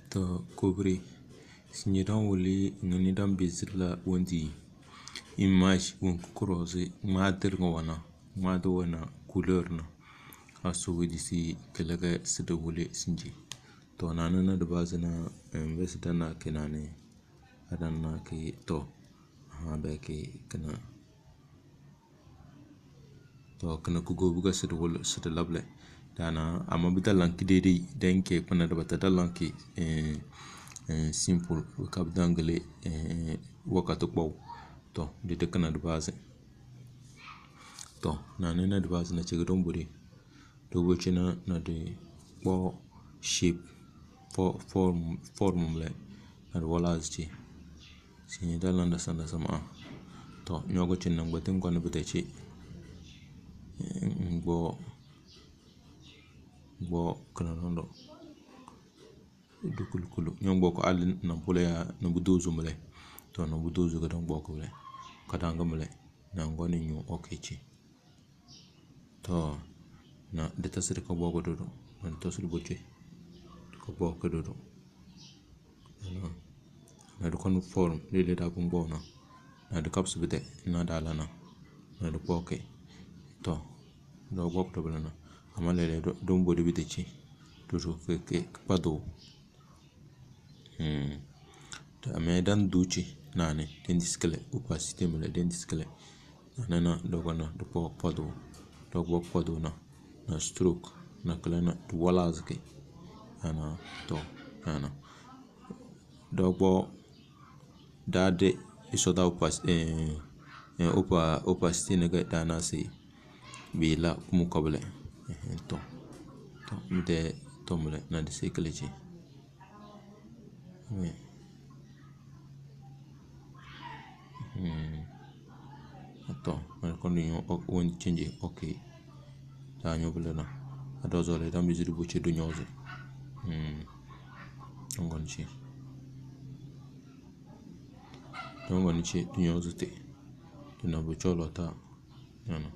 To kobri sinyidan wuli ngani dan bezirla wondi image won kuroze madir ngwana madu wana couleur na aso disi kalaga sida wuli sinji to nanana da bazana investor na kenane adan na ke to ha ba ke kana to kana ku gobu ga sida wuli sida lable dana amma bidalan ki dede danke kuna da bata dalan ki simple ka dangle wakati kpaw to de kana da base to nanana da base na ciga don buri to goce na de kpaw shape form mle na wala azci sinye dalan da sanda sama to nyogo cin nan gbatin kwana bitace bo kana rondo dukulu nyong ko alin na pule ya na budozu mle to na budozu ga don boko mle kadanga mle na ngoni nyu okechi to na de tasiri ko boko dodo na tasiri boche ko boko dodo na de kon form lele da bun bona na de caps bide na dalana na de poke to do bok to bana amma lele don bodi bide ci dodo ke pado ta me dan duci nane den diskele opacité mele den diskele nana dogona do pado do bok pado na stroke na klana to wala zake ana to ana dogbo dade isoda opacité nega dana se bila kumu kable to mde to mele na de sekeleji to man kon ñu won change okay ta ñu bulana ado zole tam bizidu bu ci du ñoze ngon ci du ñoze te dina bu cholota nana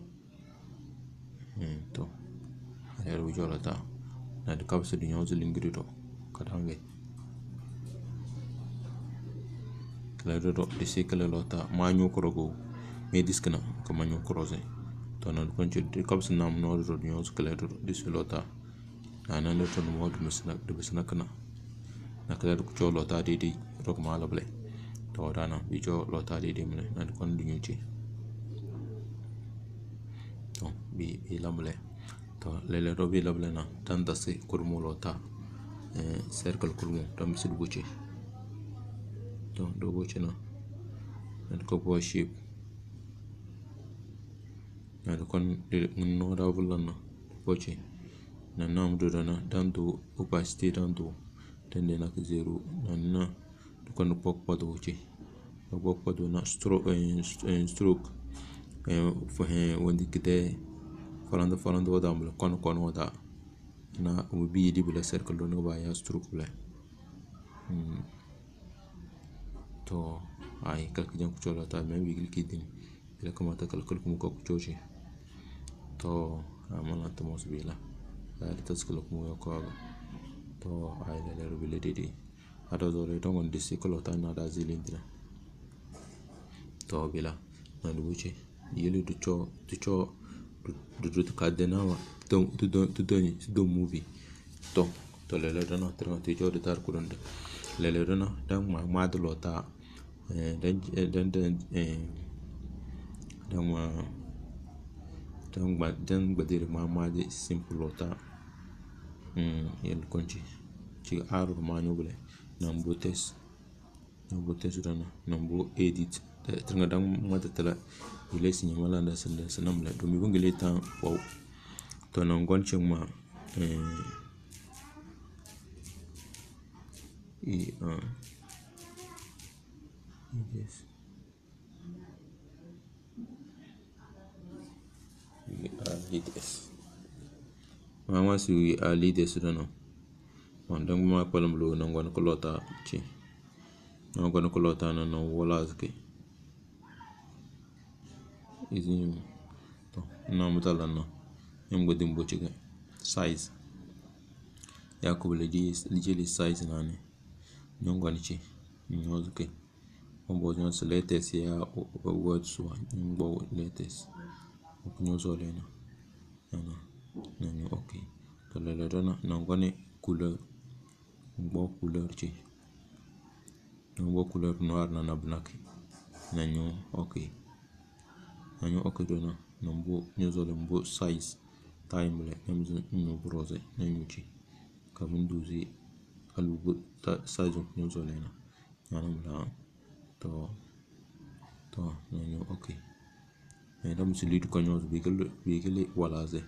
to ayar bu cholota na de kapse du ñoze lingrido kadange kala do de sekele lota ma ñu ko rogo me diskana ko ma ñu croise to na kon ci de kapse nam no do ñoze kala do de selota ana no to mo do misna de bisna kana na kala ko cholota de rok ma la ble to dana bi cholota de mele na kon du ñu ci to bi lamble to lele do bi lable na tan dase kurmo lota circle kurmo tam sid buci to do buci na ko bo shape na kon no da bulana buci na nam do dana dan do opacité dan do tende na zero na kon pok pado buci pok pado na stroke wondi kite falando wada mul kon wada na bi di bula circle do no ba ya stroke bula to ay kalki jam ko lota me wi gilki din ila kama ta kalkul ko chochi to amana to mosbila ay taskul ko yo ko to ay le rubile didi ado dore to ngon disi ko lota na da zilindira to bila na dubuche yele du cho kadena wa to movie to lele dana tra to jo de tar kurunde lele dana dan ma de lota dan badir ma de simple lota yel konci ci aru ma nyobule nambo test dana nambo edit tringa dan mata tala ile sinye mala da sanam la do mi bungile tan wow to non gonci ma yes leaders mama si leaders dana on dan ma palam lo non gon ko lota ci non gon ko lota na no wala zake izin to na mutala na yam godin boci ga size ya ko le di size na ne nyongoni chi nyozuke ombo nyon se latest ya word so ngbo latest nyozo lena yana nanyo okay to le dona nongoni couleur ngbo couleur chi ngbo couleur noir na black nanyo okay dona nombo nyozo le mbo size time le nemzo nyo browser nanyo chi kamunduzi alugo size nyozo lena yana mla to nanyo okay da musulidu kanyozo bigele wala ze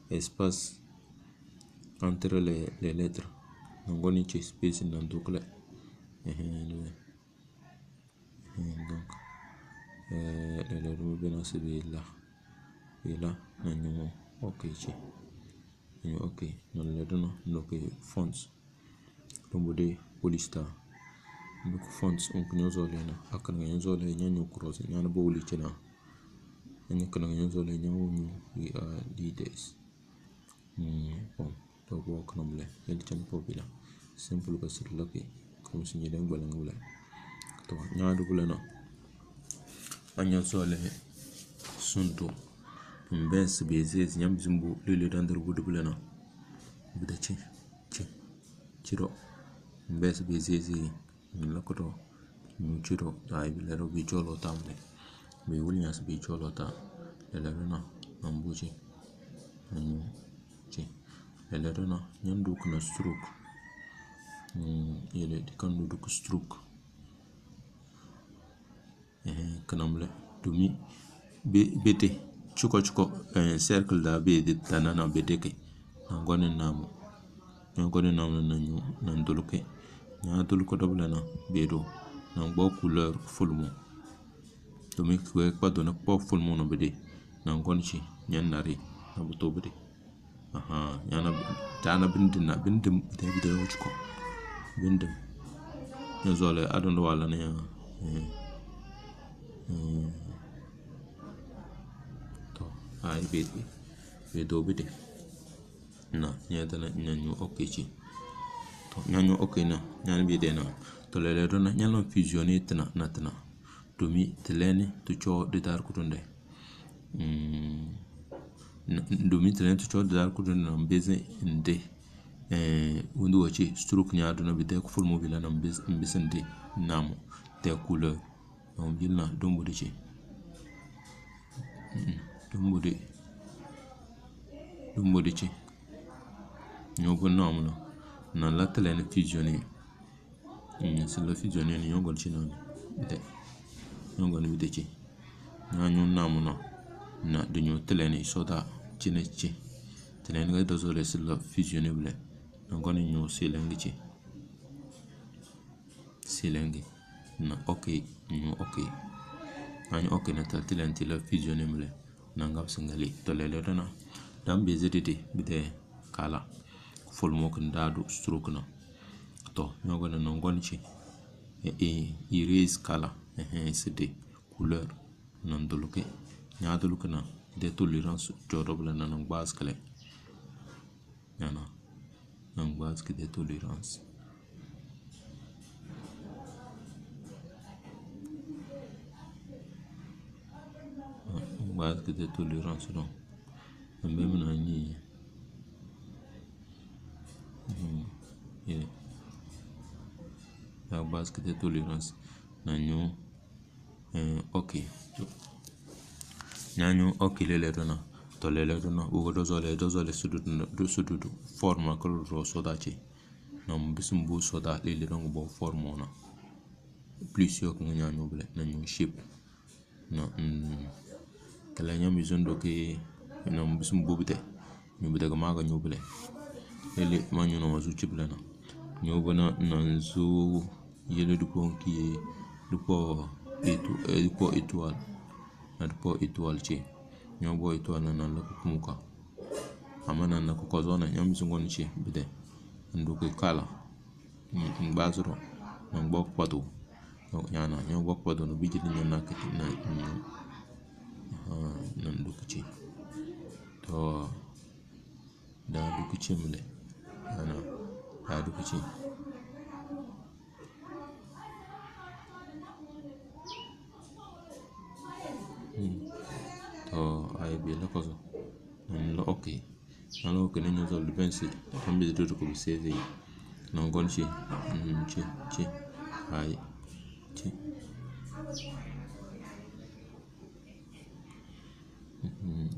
espace entre les lettres ngoni ci space nan dukle donc le ruben se bela nanyo okay ci nanyo okay non le dono donc fonts tombe polista donc fonts on nyozo lena akana nyozo le nyanyo cross nyana bowli ci na nyanyo kana nyozo le nyanyo leaders bon to bo knomle yel chan popila simple ko sur laki comme si nyeden ngula to nyaadu bulana anya sole sunto mbes bezes nyam zimbu lele dandar gudu bulana bida chiro mbes bezes lakoto chiro ay bilero bi cholo tamle be wulias bi cholo ta lelana nambuji nanyo chi lelana nyandu kuna stroke yele dikandu duk stroke kanamle dumi bete chuko cercle da be de tanana bedeke ngone namu nanyo nanduluke nya duluko doblana bedo nangbo couleur fulmo dumi kwe kwado na po fulmo no bede nangonchi nyanari na buto bede yana tana bindim de ochko bindim nyozole adondo wala ne to ay bedo bede na nyadana nyanyo okay chi to nyanyo okay na nyan bede na to lele dona nyalo fusionner tana domi telene to cho de dar kutunde domi telene to cho de dar kutunde na mbeze nde wundu wachi stroke nyaado na bide ko full mobile na mbesende namo te couleur on bilna dombo de chi dombo de chi nyogo namno na la telene fusionner c'est la fusionner ni nyogo chi non de nyogo ni bide chi nyanyo namno na de nyo telene soda chine chi telene ga dozole c'est la fusionner bile ngoni nyo silengi na okay nyo okay anyo okay na talenti la fusionner mle na ngam singali to lele dana dam bezedede bide kala full mo kan dadu stroke na to nyogo na ngoni ci erase kala c'est couleur non duluke nya duluke na de tolérance jorobla na base kale yana en base de tolérance base de tolérance non même na ni la base de tolérance nanyo okay nanyo okay lele dona to lele dona ugo dozole sududu forma ko soda ci nam bisumbu soda lele dong bo forma na plus yo ko nyanyo bele nanyo shape no kala nyam zondo ke nam bisumbu bite ñu daga maga ñu bele lele manyo no wazu ci bele na ñu bona nanzo yele du ponki du po étoile na du po étoile ci ñoo boy to na la ko muka amana na ko zona nyam zungon ci bide ndu ko kala bazuro na bok padu yana ñoo bok padu no biji ni na ka na ndu ko ci to da du ko ci mle ana da du ko ci alors que nous avons le pensé on peut dire que c'est non gonchi ci ai ci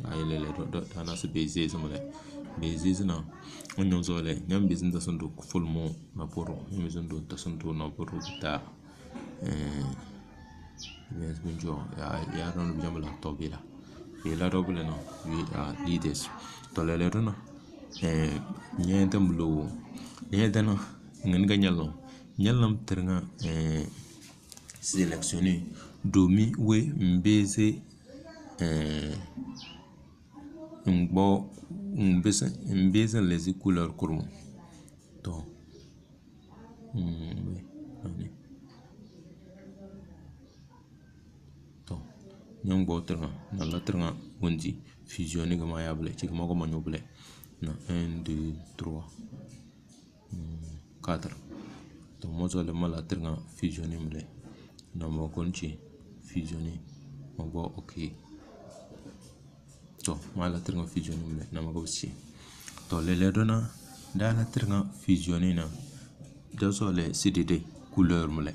ai le do dana se beze zamale beze na onyo zole nyam bizin da sun do full mo na poro nyam bizin do ta sun do na poro ta yes bunjo ya ron bijam la to bila bila do bila no we are leaders to le no nyenta mlo nyenta no ngen ga nyalom teranga sélectionner domi we mbeze mbeze les couleurs courant to to nyong bo teranga na la teranga wondi fusionner ga ma yable ci ma ko ma ñoble na 1 2 3 4 to mo zo le mala teranga fusionner mle na mo konchi fusionner mo bo ok to mala teranga fusionner mle na mo ko ci to le dona da la teranga fusionner na da zo le cdd couleur mle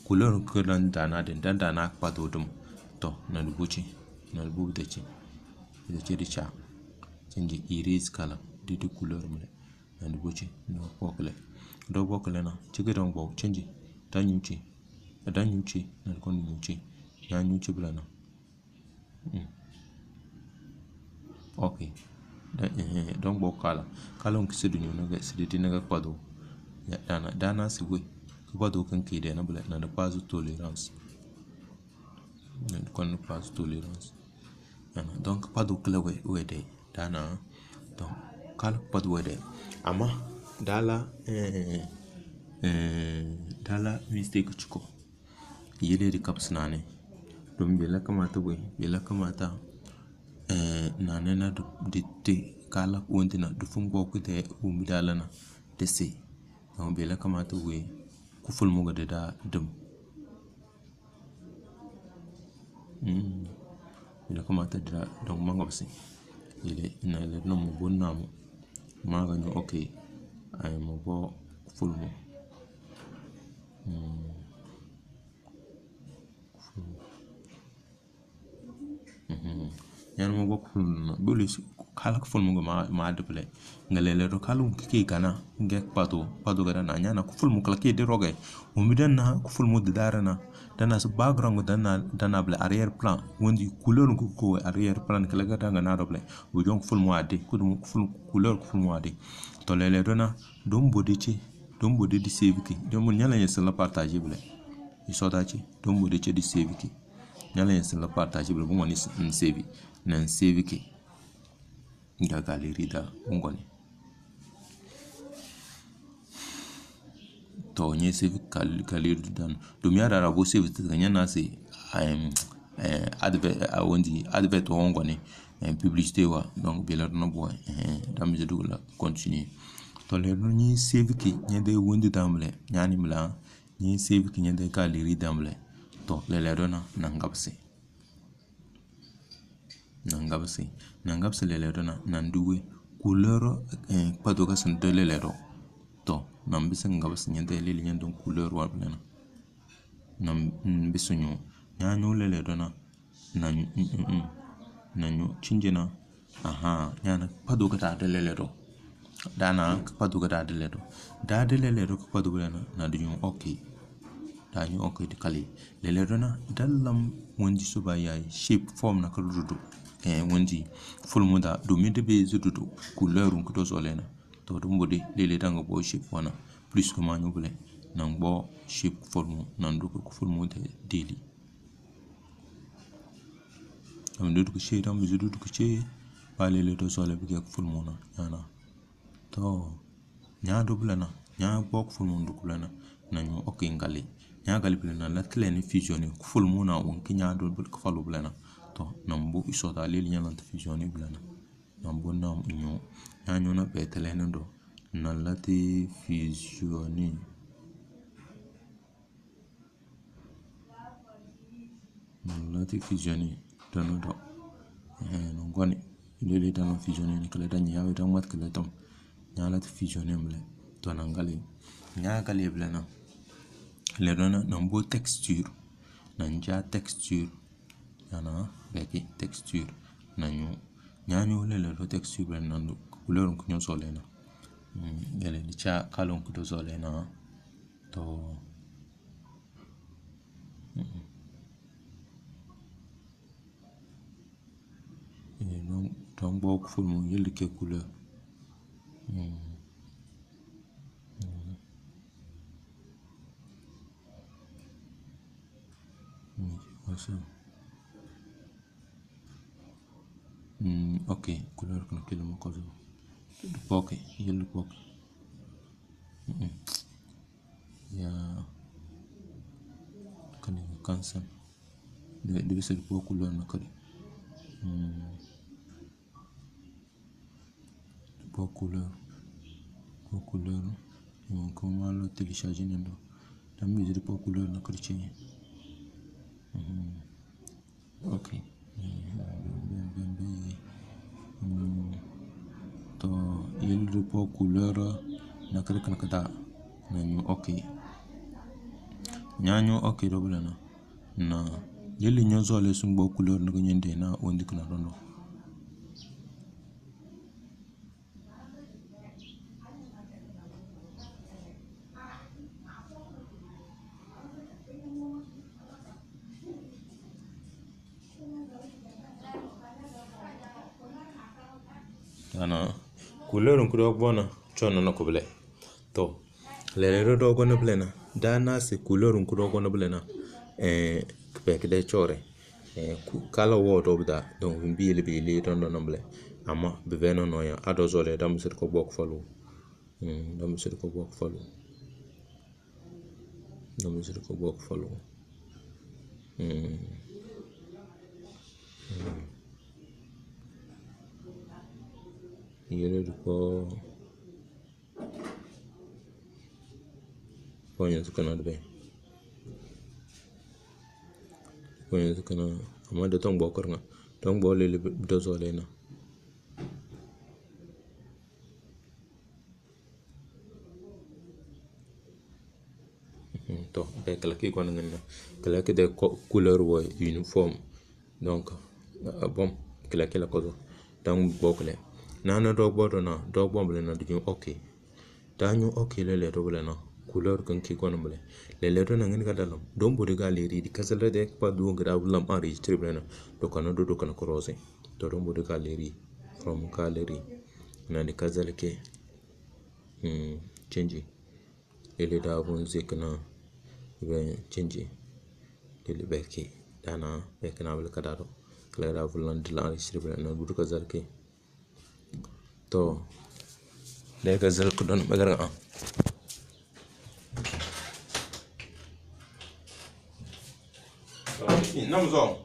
couleur ko dan dana den dan dana pa do dum to na buci na bu de ci di cha change erase color di couleur mle na buci no pokle do bokle na ci ga don bo change da nyuci na ko nyuci ya nyuci bla na ok donc bo kala on kisi du na ga cdd na ga kwado ya dana sigwe kwado kan ke da na bla na da pass tolerance kon pass tolerance donc pas de clé wede dana donc kala pas de wede ama dala mistake chiko yele di kapsnane dum bela kamata we bela kamata nane na de kala wontina du fungo ko te dala na dese donc bela kamata we ku ful mo gade da dum bela kamata da donc mangabsi ile ina le no mo bonna mo maga no okay ay mo bo ful mo yan mo bo ful no bolis kala ko ful mo ma deple ngalele do kalum kike kana ngek pato gara na nyana ko ful mo kala ke de roge mo midan na ko ful mo de darana dana su background dana ble arrière plan wondi couleur ko arrière plan kala gata ngana doble o jong ful mo ade ko dum ful couleur ko ful mo ade to lele dona dom bodi di save ki dom nyala yesa la partager ble isoda ci dom bodi ci di save ki nyala yesa la partager ble bo woni save nan save ki ga galerie da ngoni to nye save galerie dan dum ya dara bo save ta nyana se advert ngoni publicité wa donc bela no boy dam je dugla continuer to le no ni save ki nyande wondi damle nyani mla ni save ki nyande galerie damle to le dona nangabse le dona nanduwe couleur padoga san de le do to nambise ngabse nyande le nyande couleur wa bena nam bisunyo nyanyo le dona nanyo chinjena nyana padoga ta de le do dana padoga da de le do padoga na dunyo okay danyo okay de kali le dona dallam wonji suba yayi shape form na kaludo wonji full muda do mi de be zududo couleur ko to solena to dum bodi lele danga bo shape wana plus ko manyo bule nang bo shape form nandu ko full muda daily am do ko shape dam zududo ko che pale le to sole bi ko full mona yana to nya do bulana nya bok full mundu kulana nanyo okay ngali nya gali bulana la clé fusionner ko full mona won ki nya do bul ko falu bulana to nambu isota le nya lan fusionner bulana nambu nam nyo nyanyo na betele ndo na lati fusionner dono do ngoni lele da ma fusionné ni kala da nya da mat kala tam nya la fusionné mle to nan gali nya gali bla na le dona nan bo texture nan ja texture yana beki texture nanyo nyanyo le do texture bla nan couleur ko nyo sole na gele di cha kalon ko do sole na to non donc bok ful mo yel ke couleur ok couleur ko kilo mo ko ok yel bok ya kan kansan de ser po couleur na kali po couleur on comment le télécharger nando da mi de po couleur na kali chenye ok to yel de po couleur na kali kan kada nanyo ok nyanyo ok do bla na yel nyo zole sun bo couleur na nyende na ondi kana dondo ana couleur ko do bona chono na ko ble to le do gona ble na dana se couleur ko do gona ble na pek de chore kala wo do da donc bi le don don ble ama be veno no ya ado zole dam sir ko bok falu dam sir ko bok falu yele ko ponya kana be ponya kana ama de tong bokor nga tong bo le do zole na to be kala ki ko ngana kala ke de couleur wo uniforme donc bon kala ko donc bokle nana do bodo na do bomble na du ok danyo ok le do bole na couleur kan ki ko nomble le do na ngin ga dalam don bodi galeri di kasala de pa do gra lam enregistrer bele na do kana ko rose to don bodi galeri from gallery na di kasala ke change ele da bon zekna be change ele beki dana bekna bele kadado kala da vulan di la enregistrer bele na du kasala ke to le gazal ko don bagara namzo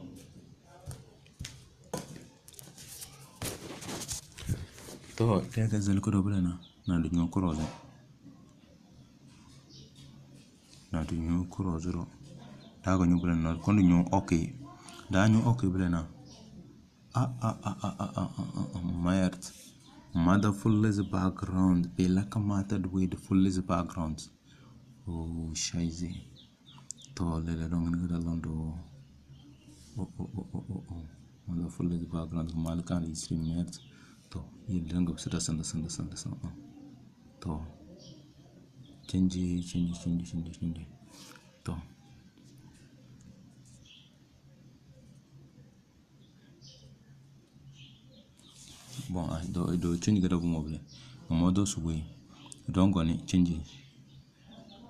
to le gazal ko do bana na du nyo croze ro da go nyo bana ko nyo okay da nyo okay bana mayart mother full is background bela kamata with full is background oh scheiße to le dong ngada londo mother full is background mal kan stream mayart to yel ngam sita sanda to change to bon do change gada bu mobile modo suwe donc on change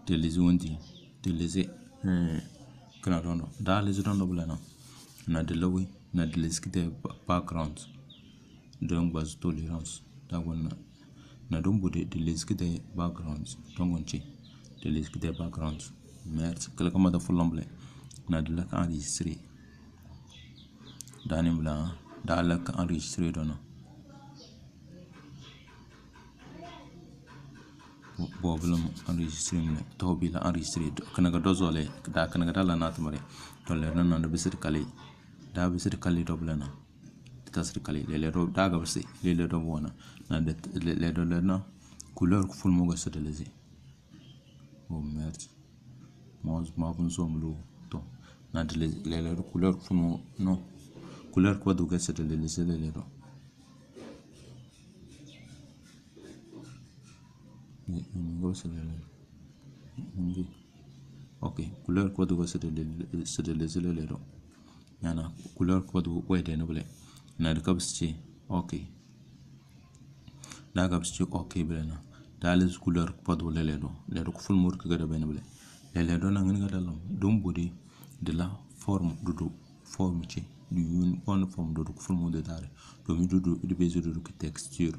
de les ondi de les kana dondo da les dondo bulana na de lawi na de les kite background donc base tolérance da wona na dombo de les kite background donc on chi de les kite background merci kala kama da full na de la enregistrer danim bla da la enregistrer dono problem enregistré to bi la enregistré kana ga dozole da kana ga dala na tamare to le nan na bisir kali do blana tasir kale leledo daga basi leledo bona na de leledo na couleur full mo ga sedelazi oh merde mouse ma bun zomlo to na de leledo couleur full mo no couleur ko do ga sedelazi leledo ngo sedelazi ok couleur ko do ga sedelazi leledo yana couleur ko do wede no bele na de kabsci ok da kabsci ok bele na dalis couleur ko do leledo ledo ko full mur ka da bene bele leledo na ngin ga dalam dum budi de la forme dudu forme ci du une bonne forme dudu ko full mo de dare do mi dudu de bezo dudu ko texture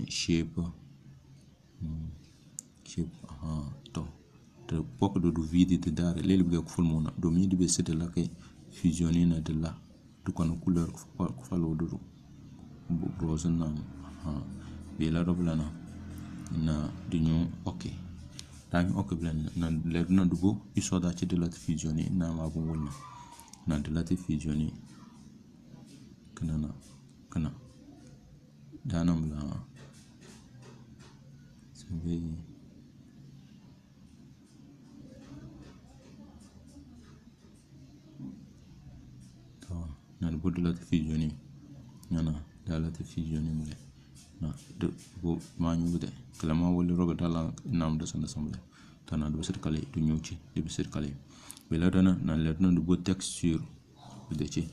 shape to de pok dudu vide de dare lele bi ko full mo na do mi de be de la kay fusionner na de la du kon couleur ko falo dudu rose na be la robla na di ñu ok dañu ok blen na le na dugo iso da ci de la fusionner na ma bu wona na de la fusionner kana danam la c'est na dugo de la fusionner na da la fusionner mule na de bo ma ñu de klama wala roga dala nam de sanda samle tana do sir kale du ñu ci de sir kale be la dana na le na dugo texture de ci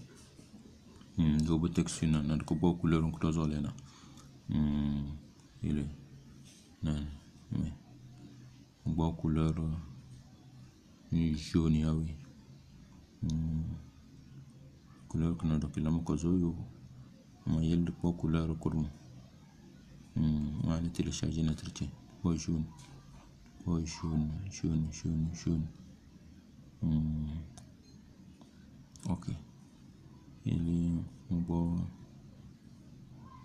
do bo texture na ko bo couleur ko to zole na ile na mais bo couleur jaune ya oui couleur ko no do klama ko zo yo ma yel bo couleur ko dum ma ni télécharger na trité bo jaune ok ili bo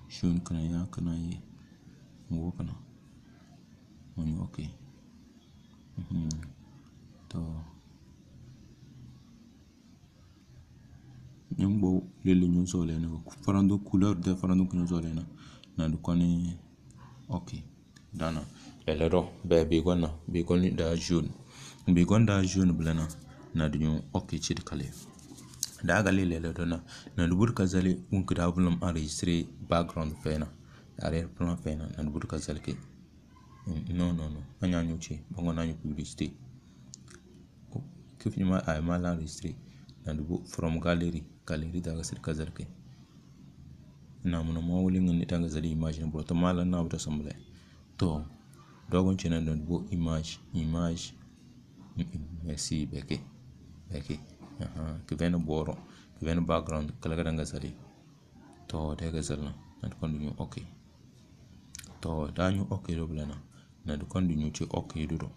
jaune kana ya kana yi mo kana on ok to nyumbo lele ñu zole na ko farando couleur de farando ko ñu zole na du koni ok dana lele ro be bi gonna da jaune bi gonda jaune blana na du ñu ok ci de kale daga lele do na du burka zale un ko da bulum enregistrer background fena arrière plan fena na du burka zale ke non anya ñu ci bongo na ñu publicité kif ñu ma ay mal enregistrer na du from gallery daga sir kazal ke na mun ma wuli ngin daga zali image bo to mala na wuta samle to dogon ci na du image merci beke ke ven boro ke ven background kala ga danga zali to daga zalna na kon du ok to dañu ok do blana na du kon du ñu ci ok du do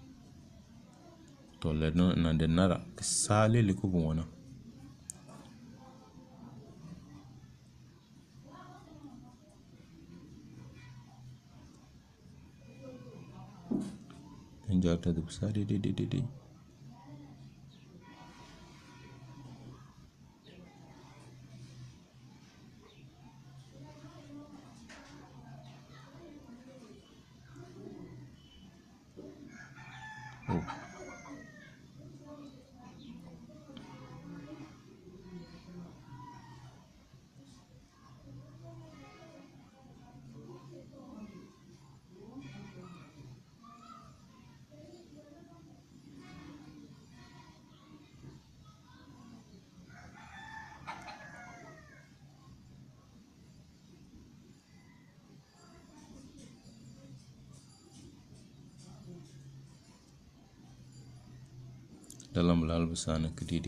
to le na de nara sale le ko bona enjarta de sale de dalam lal besana ke di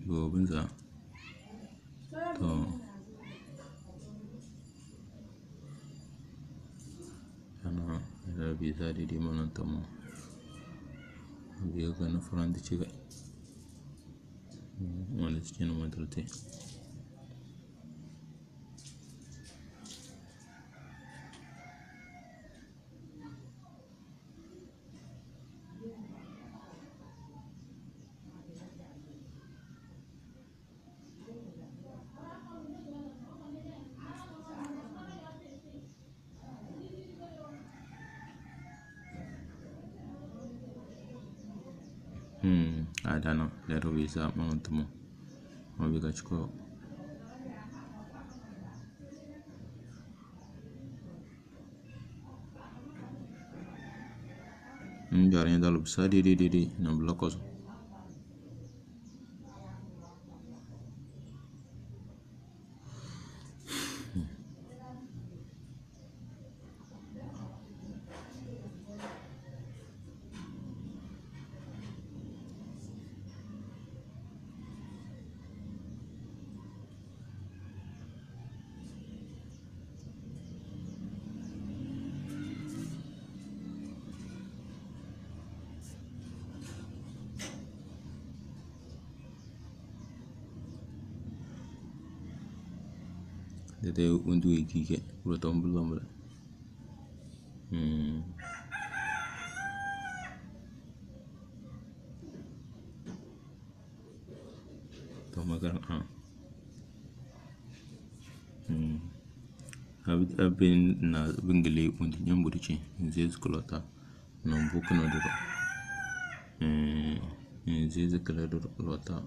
bo benza to ana da bisa di mana tamu biar kana front ci ga wala ci no madalate Ada na lero visa mantumo mabiga chiko jari dalu bisa di na blokoso dede undu ikike urotom bulombre to magar abin na bingili undi nyamburichi nzezi kulota nambuku na duro nzezi kulota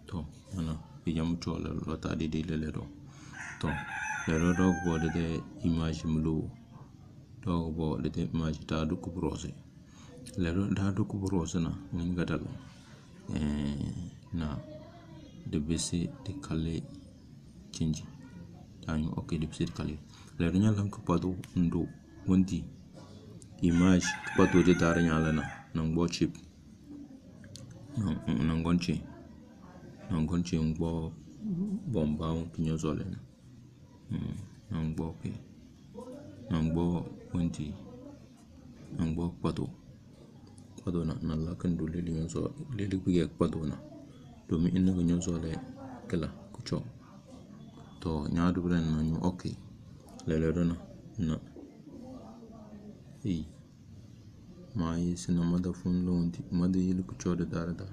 to ana bijam chola lota di lero to lero dog bo de image mulu dog bo de image ta du kubrose lero da du kubrose na ngadal na de besi de kale change tanyo okay de besi de kale lero nyalan ko padu ndo wondi image padu de dar nyala na ngbo chip nangonchi ngbo bomba un kinyo zole ngbo ke ngbo wondi ngbo padu na la kan do leli nyo leli bige padu na do mi inna nyo zole kala kucho to nyaadu bren na nyo okay lele dona na mai sina mada fun londi mada yili kucho da darada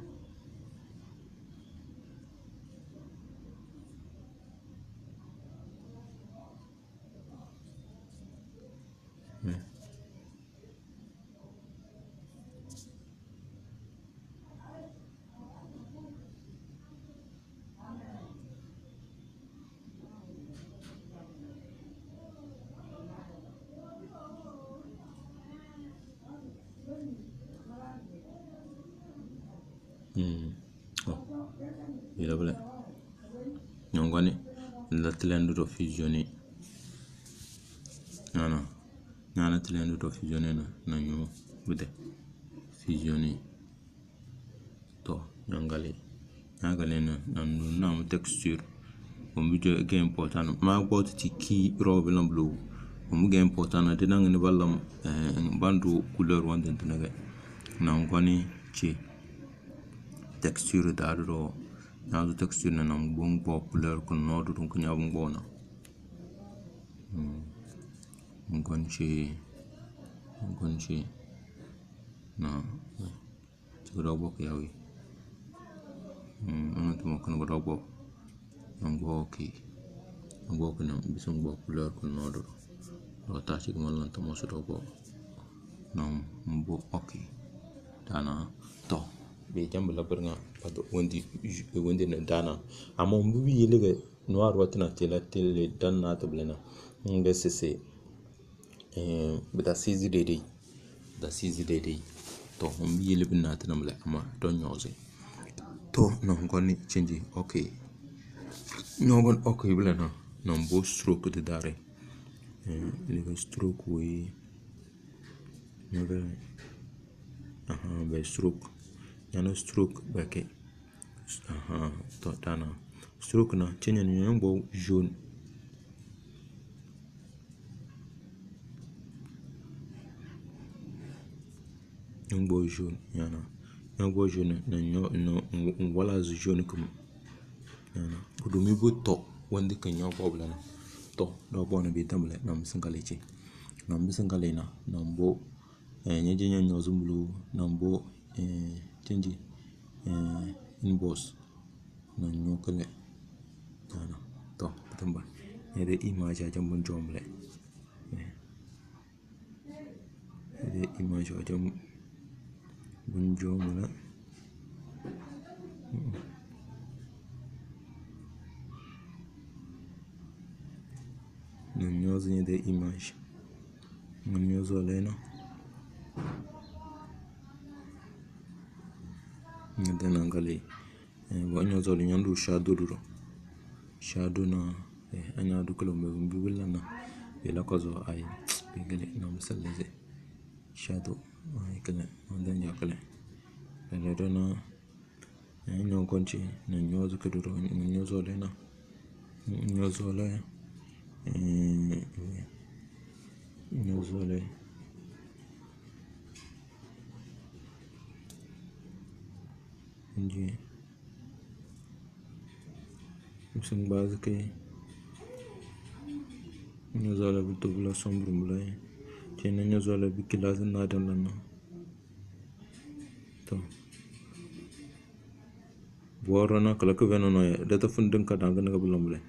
ila bale nyongwani la tilendu do fusione nana tilendu do fusione na nyo bude fusione to nyangale na mu texture on video game important ma bot ti ki problem blue on game important de nang ni ballam bandu couleur wonde tunaga na ngwani ci texture daro na texture na mbong bo couleur ko nodu dun ko nyabung bona ngonchi na robo ko yawi to mo kan robo ngbo na bisong bo couleur ko nodu do ta ci mo lan to mo so robo na mbo okay dana to be jambula berna pado wondi na dana amma mbi yele noir watina tele dan na to blena nge sese bita sizi dede to mbi yele binna tanam le amma don nyoze to no ngoni change okay nyogon okay blena no mbo stroke de dare le stroke we never by stroke yana stroke bake to dana stroke na chenya ni ngbo jaune yana ngbo jaune na no wala zu jaune kum yana budumi buto wanda kan ya bobla na to do bona bi tamle na msangalechi na msangale na mbo nyeje nyo zumbulu na mbo change inbox na nyokale yana to tamba nyede image ajam bun jomle nyede image ajam bun jomle nyozo nyede image nyozo lena nyede nangali bo nyozo le nyandu shadow na anya du kala mbi wala na ila kozo ay bigale na misaleze shadow ay kala ndan yakale le dona nyon konchi na nyozo keduro nyozo le na nyozo le nji musim base ke nyozo le butubula sombre mulay chena nyozo le bikila na dan lana to borona kala ko venono data fundin ka danga nga bulomle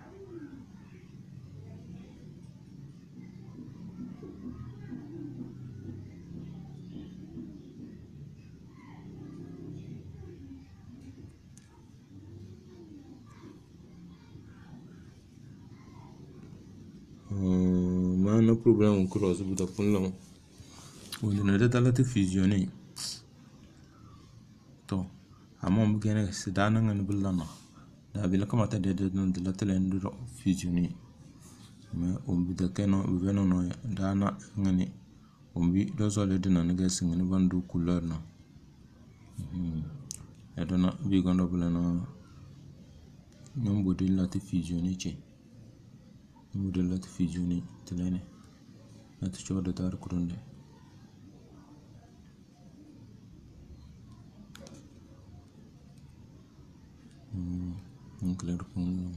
mana problem cross buda punlo wondina data la te fusionner to amon bugene sidana ngan bulana da bila kamata de la tele nduro fusionner mais ombi da keno veno no dana ngani ombi do sole dina nga singani bandu couleur na edona bi gondo bulana nyombo de la te fusionner che model la te fusionner telene at choda tar kurunde clair pun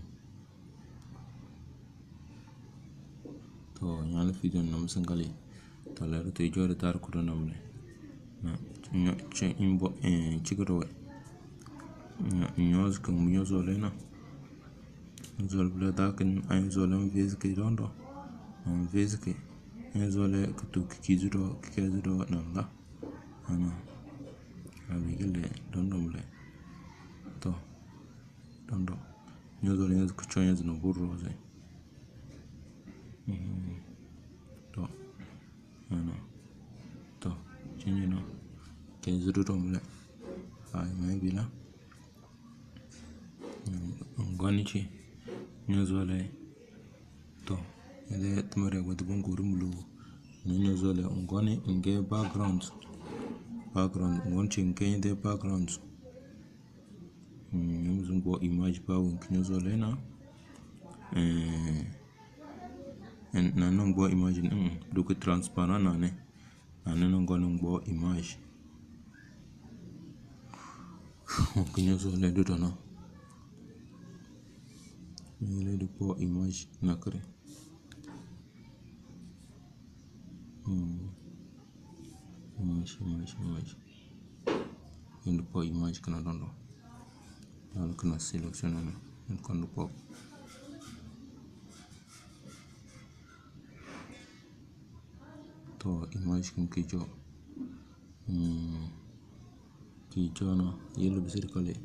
to nyala fusion nam sangali to la to joda tar kurunamle na che imbo chigoro nyoz kan nyozo lena zol bla dakin ay zolam vezke rondo vezke zole kutu kizuro nalla ana abigele dondomle to dondo nyozo le kuchonya zino burroze to ana to chinyino kizuro domle ay may bila ngonichi nyozo le to ele tumare wadu bonguru mulu nyozo le ngoni nge background ngonchi nge de background nyumzungo image pa nyozo le na na nongbo image duke transparent na ne na ngoni ngbo image nyozo le do no ele de po image nakre image ele po image kana dondo dal kana sélectionner kon po to image kin kijo na yelo bisir kale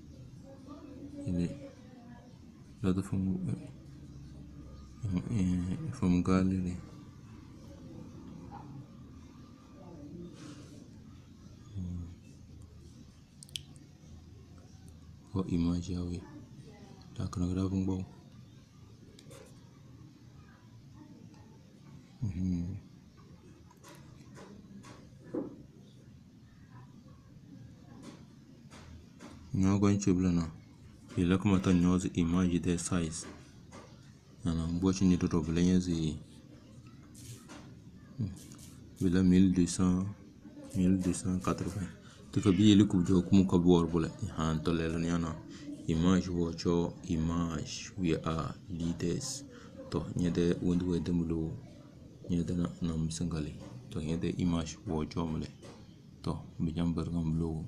ele lado from gallery ko image yawe ta kana grafin bawo nyogon chiblana ila kuma ta nyozi image de size ana mbochi ni do blenye bila 1280 tika bi ili kujo kumu ka bor bula han to lelo nyana image wocho image we are leaders to nyede wondu wede mulo nyede na msingali to nyede image wocho mule to bijam bergam lo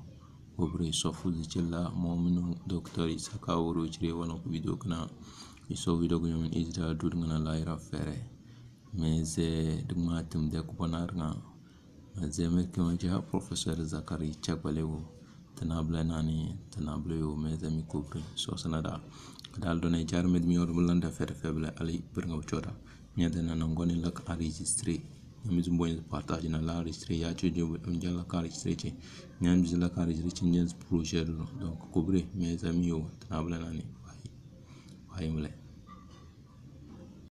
Obre sofuzi chilla mominu Dr. Isaka Oro chire wana ku video kana iso video gun izda durngana laira fere meze dugma timde ku banarnga zeme kema ja Professor Zakari Chagbalewo tanable nani tanable yo meze mi kubri so sanada dal donay jar med mi yor bulanda fere feble ali birnga choda nyade na ngoni lak enregistrer ñam zum boy partage na la enregistrer ya ci job njala ka enregistrer ci ñam zum la ka enregistrer ci ñen projet donc couvrir mes amis yo tanable nani way mle